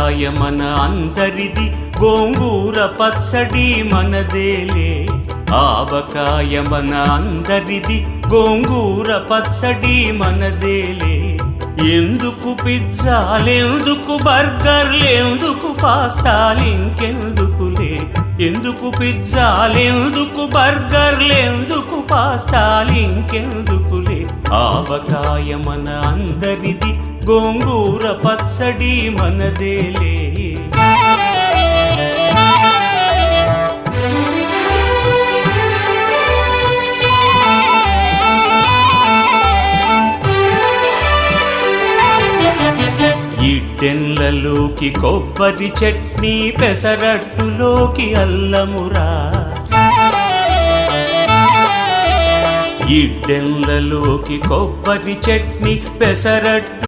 ఆవకాయ మన అందరిది, గోంగూర పచ్చడి మనదేలే. ఆవకాయ మన అందరిది, గోంగూర పచ్చడి మనదేలే. ఎందుకు పిజ్జాలెందుకు బర్గర్లెందుకు పాస్తాలింకెందుకులే. ఎందుకు పిజ్జాలెందుకు బర్గర్లెందుకు పాస్తాలింకెందుకులే. ఆవకాయ మన అందరిది, గోంగూర పచ్చడి మనదేలే. ఇడ్డెన్లలోకి కొబ్బరి చట్నీ, పెసరట్టులోకి అల్లమురా. ఇడ్డెన్లలోకి కొబ్బరి చట్నీ, పెసరట్టు